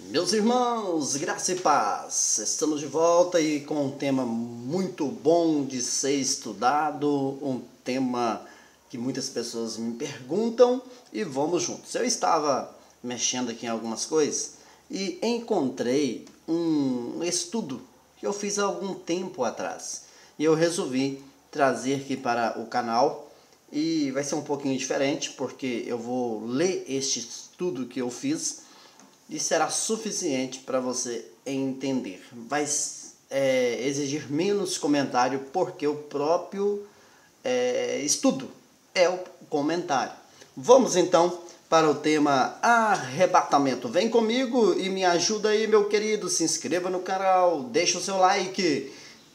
Meus irmãos, graça e paz, estamos de volta e com um tema muito bom de ser estudado, um tema que muitas pessoas me perguntam e vamos juntos. Eu estava mexendo aqui em algumas coisas e encontrei um estudo que eu fiz há algum tempo atrás e eu resolvi trazer aqui para o canal e vai ser um pouquinho diferente porque eu vou ler este estudo que eu fiz e será suficiente para você entender. Vai exigir menos comentário porque o próprio estudo é o comentário. Vamos então para o tema arrebatamento. Vem comigo e me ajuda aí, meu querido. Se inscreva no canal, deixa o seu like,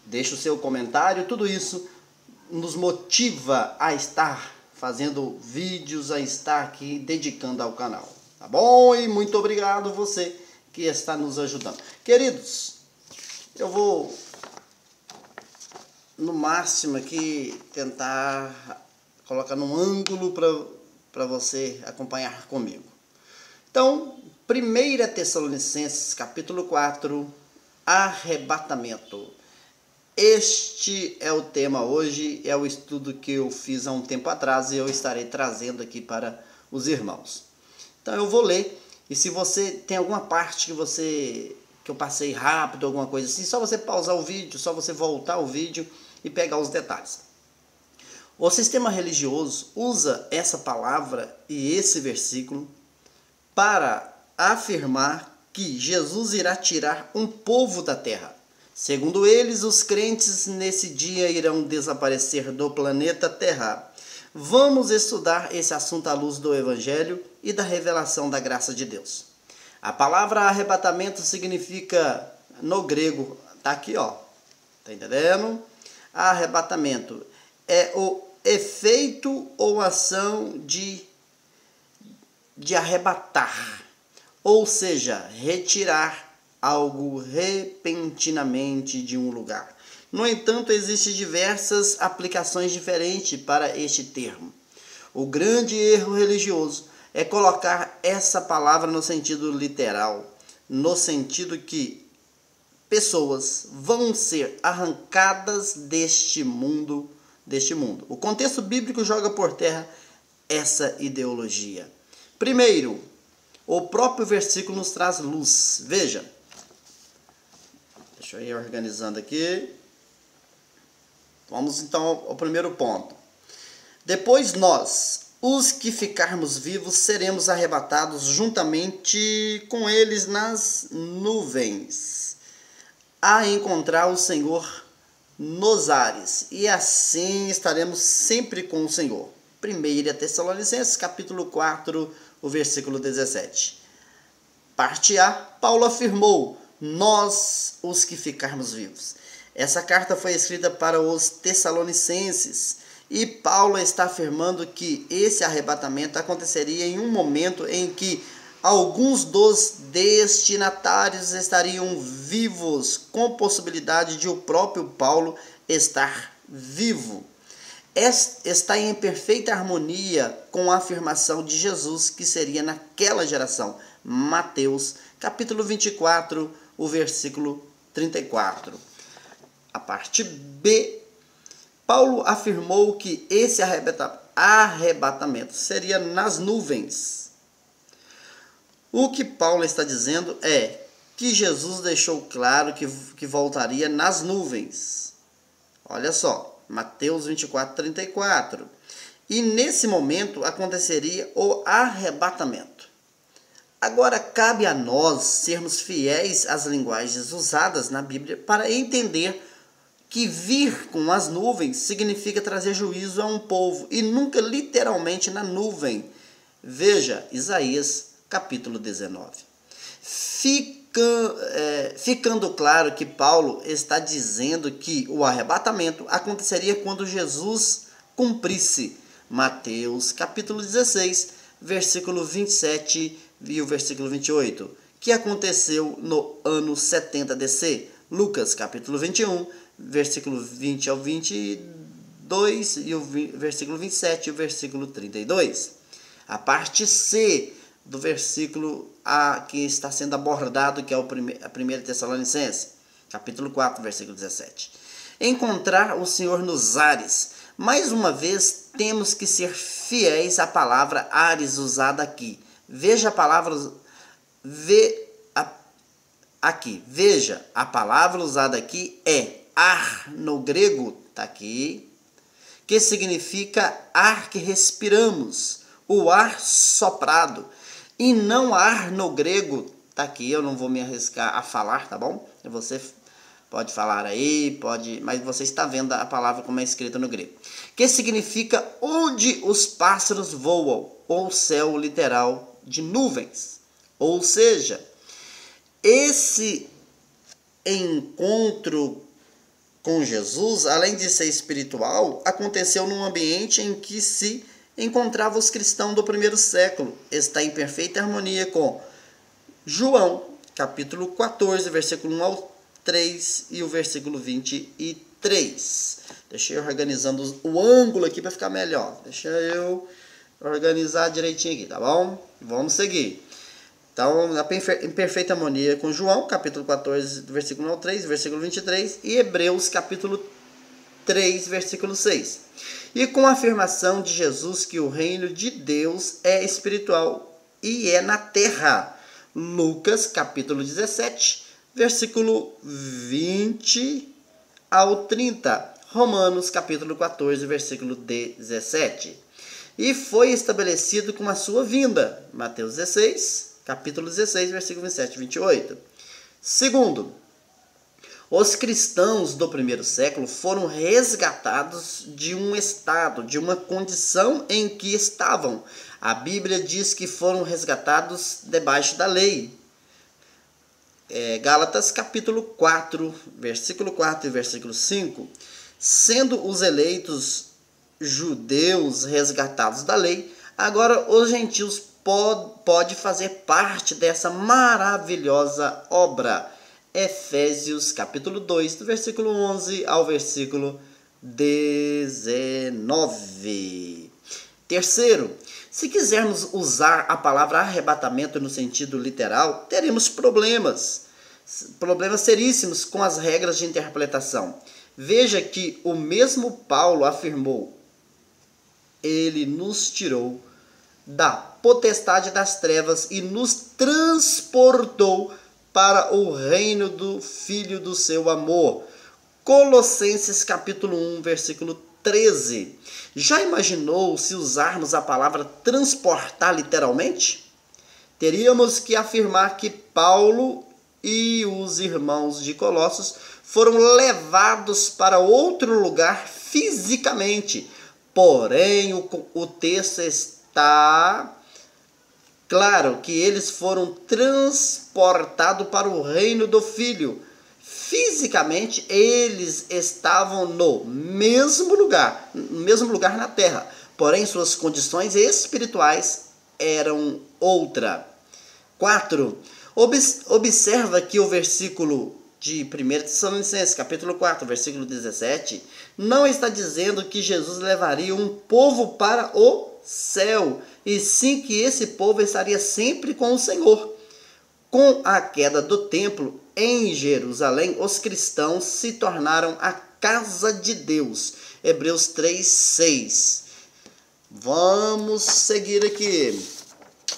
deixa o seu comentário. Tudo isso nos motiva a estar fazendo vídeos, a estar aqui dedicando ao canal. Tá bom? E muito obrigado você que está nos ajudando. Queridos, eu vou no máximo aqui tentar colocar num ângulo para você acompanhar comigo. Então, 1 Tessalonicenses capítulo 4, arrebatamento. Este é o tema hoje, é o estudo que eu fiz há um tempo atrás e eu estarei trazendo aqui para os irmãos. Então eu vou ler, e se você tem alguma parte que eu passei rápido, alguma coisa assim, só você pausar o vídeo, só você voltar o vídeo e pegar os detalhes. O sistema religioso usa essa palavra e esse versículo para afirmar que Jesus irá tirar um povo da terra. Segundo eles, os crentes nesse dia irão desaparecer do planeta Terra. Vamos estudar esse assunto à luz do Evangelho e da revelação da graça de Deus. A palavra arrebatamento significa, no grego, tá aqui ó, tá entendendo? Arrebatamento é o efeito ou ação de arrebatar, ou seja, retirar algo repentinamente de um lugar. No entanto, existem diversas aplicações diferentes para este termo. O grande erro religioso é colocar essa palavra no sentido literal, no sentido que pessoas vão ser arrancadas deste mundo. O contexto bíblico joga por terra essa ideologia. Primeiro, o próprio versículo nos traz luz. Veja, deixa eu ir organizando aqui. Vamos então ao primeiro ponto. Depois nós, os que ficarmos vivos, seremos arrebatados juntamente com eles nas nuvens, a encontrar o Senhor nos ares, e assim estaremos sempre com o Senhor. 1 Tessalonicenses, capítulo 4, o versículo 17. Parte A, Paulo afirmou: nós, os que ficarmos vivos. Essa carta foi escrita para os Tessalonicenses e Paulo está afirmando que esse arrebatamento aconteceria em um momento em que alguns dos destinatários estariam vivos, com possibilidade de o próprio Paulo estar vivo. Está em perfeita harmonia com a afirmação de Jesus que seria naquela geração. Mateus, capítulo 24, o versículo 34. A parte B, Paulo afirmou que esse arrebatamento seria nas nuvens. O que Paulo está dizendo é que Jesus deixou claro que voltaria nas nuvens. Olha só, Mateus 24, 34. E nesse momento aconteceria o arrebatamento. Agora, cabe a nós sermos fiéis às linguagens usadas na Bíblia para entender que vir com as nuvens significa trazer juízo a um povo e nunca literalmente na nuvem. Veja, Isaías, capítulo 19. Ficando claro que Paulo está dizendo que o arrebatamento aconteceria quando Jesus cumprisse. Mateus, capítulo 16, versículo 27 e o versículo 28, que aconteceu no ano 70 DC. Lucas, capítulo 21, versículo 20 ao 22 e o versículo 27 e o versículo 32. A parte C, do versículo que está sendo abordado, que é a 1 Tessalonicenses, capítulo 4, versículo 17. Encontrar o Senhor nos ares. Mais uma vez, temos que ser fiéis à palavra ares usada aqui. Veja a palavra aqui. Veja, a palavra usada aqui é ar no grego, está aqui, que significa ar que respiramos, o ar soprado, e não ar no grego, está aqui, eu não vou me arriscar a falar, tá bom? Você pode falar aí, mas você está vendo a palavra como é escrita no grego, que significa onde os pássaros voam, ou céu literal de nuvens. Ou seja, esse encontro com Jesus, além de ser espiritual, aconteceu num ambiente em que se encontravam os cristãos do primeiro século. Está em perfeita harmonia com João, capítulo 14, versículo 1 ao 3 e o versículo 23. Deixa eu organizando o ângulo aqui para ficar melhor. Deixa eu organizar direitinho aqui, tá bom? Vamos seguir. Então, em perfeita harmonia com João, capítulo 14, versículo 1 ao 3, versículo 23, e Hebreus, capítulo 3, versículo 6. E com a afirmação de Jesus que o reino de Deus é espiritual e é na terra. Lucas, capítulo 17, versículo 20 ao 30. Romanos, capítulo 14, versículo 17. E foi estabelecido com a sua vinda. Mateus 16, capítulo 16, versículo 27 e 28. Segundo, os cristãos do primeiro século foram resgatados de um estado, de uma condição em que estavam. A Bíblia diz que foram resgatados debaixo da lei. Gálatas capítulo 4, versículo 4 e versículo 5. Sendo os eleitos judeus resgatados da lei, agora os gentios pode fazer parte dessa maravilhosa obra. Efésios capítulo 2, do versículo 11 ao versículo 19. Terceiro, se quisermos usar a palavra arrebatamento no sentido literal, teremos problemas seríssimos com as regras de interpretação. Veja que o mesmo Paulo afirmou: ele nos tirou da potestade das trevas e nos transportou para o reino do Filho do seu amor. Colossenses capítulo 1, versículo 13. Já imaginou se usarmos a palavra transportar literalmente? Teríamos que afirmar que Paulo e os irmãos de Colossos foram levados para outro lugar fisicamente. Porém, o texto está claro que eles foram transportados para o reino do Filho. Fisicamente, eles estavam no mesmo lugar na terra. Porém, suas condições espirituais eram outra. 4. Observa que o versículo de 1 Tessalonicenses, capítulo 4, versículo 17, não está dizendo que Jesus levaria um povo para o céu, e sim que esse povo estaria sempre com o Senhor. Com a queda do templo em Jerusalém, os cristãos se tornaram a casa de Deus. Hebreus 3, 6. Vamos seguir aqui.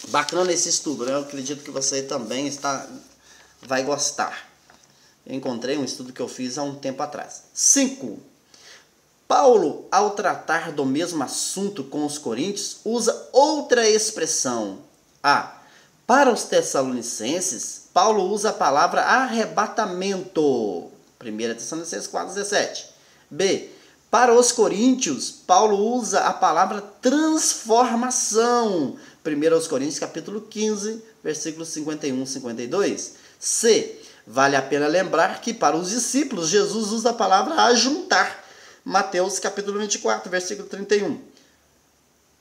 Bacana esse estudo, né? Eu acredito que você também vai gostar. Eu encontrei um estudo que eu fiz há um tempo atrás. 5. Paulo, ao tratar do mesmo assunto com os coríntios, usa outra expressão. Para os tessalonicenses, Paulo usa a palavra arrebatamento. 1 Tessalonicenses 4,17. B. Para os coríntios, Paulo usa a palavra transformação. 1 Coríntios capítulo 15, versículos 51 e 52. C. Vale a pena lembrar que para os discípulos, Jesus usa a palavra ajuntar. Mateus capítulo 24, versículo 31.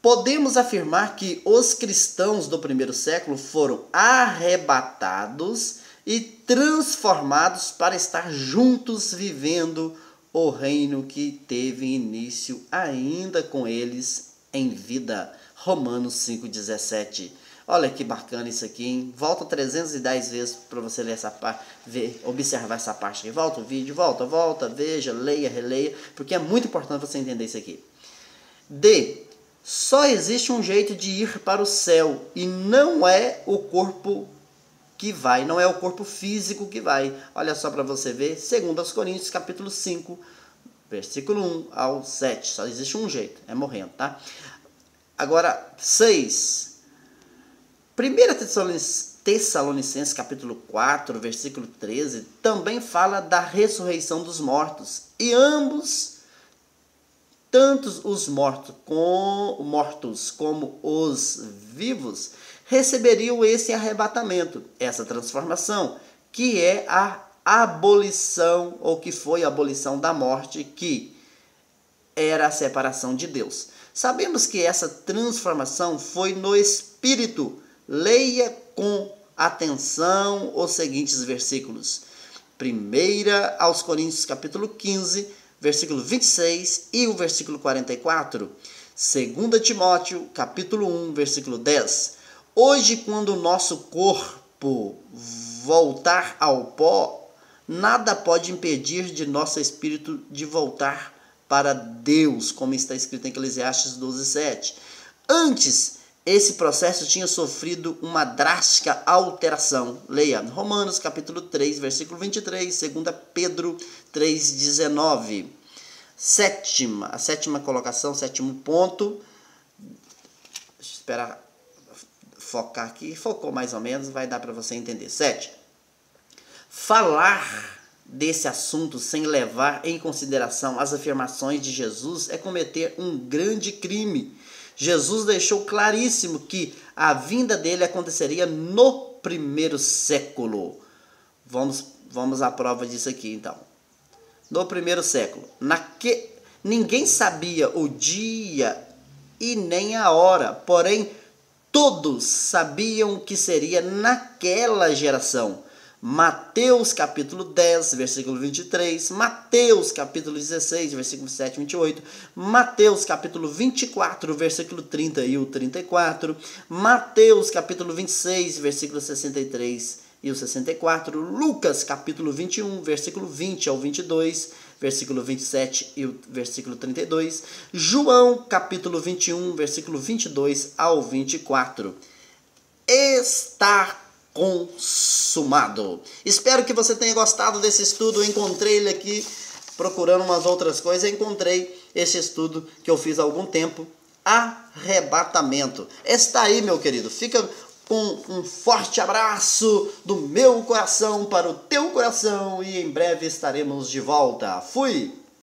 Podemos afirmar que os cristãos do primeiro século foram arrebatados e transformados para estar juntos vivendo o reino que teve início ainda com eles em vida. Romanos 5,17. Olha que bacana isso aqui, hein? Volta 310 vezes para você ler essa parte, observar essa parte aqui. Volta o vídeo, volta, veja, leia, releia, porque é muito importante você entender isso aqui. D. Só existe um jeito de ir para o céu e não é o corpo que vai, não é o corpo físico que vai. Olha só para você ver, 2 Coríntios capítulo 5, versículo 1 ao 7. Só existe um jeito, é morrendo, tá? Agora, 6. 1 Tessalonicenses capítulo 4, versículo 13, também fala da ressurreição dos mortos. E ambos, tanto os mortos como os vivos, receberiam esse arrebatamento, essa transformação, que é a abolição, ou que foi a abolição da morte, que era a separação de Deus. Sabemos que essa transformação foi no Espírito. Leia com atenção os seguintes versículos. 1 aos Coríntios capítulo 15, versículo 26 e o versículo 44. 2 Timóteo capítulo 1, versículo 10. Hoje, quando o nosso corpo voltar ao pó, nada pode impedir de nosso espírito de voltar para Deus, como está escrito em Eclesiastes 12:7. Antes, esse processo tinha sofrido uma drástica alteração. Leia Romanos capítulo 3, versículo 23, 2 Pedro 3:19. A sétima colocação, sétimo ponto. Deixa eu esperar focar aqui. Focou mais ou menos, vai dar para você entender. 7. Falar desse assunto sem levar em consideração as afirmações de Jesus é cometer um grande crime. Jesus deixou claríssimo que a vinda dele aconteceria no primeiro século. Vamos à prova disso aqui, então. No primeiro século. Ninguém sabia o dia e nem a hora, porém, todos sabiam que seria naquela geração. Mateus capítulo 10, versículo 23, Mateus capítulo 16, versículo 7 e 28, Mateus capítulo 24, versículo 30 e o 34, Mateus capítulo 26, versículo 63 e o 64, Lucas capítulo 21, versículo 20 ao 22, versículo 27 e o versículo 32, João capítulo 21, versículo 22 ao 24. Está consumado. Espero que você tenha gostado desse estudo. Eu encontrei ele aqui procurando umas outras coisas. Eu encontrei esse estudo que eu fiz há algum tempo. Arrebatamento. Está aí, meu querido. Fica com um forte abraço do meu coração para o teu coração e em breve estaremos de volta. Fui!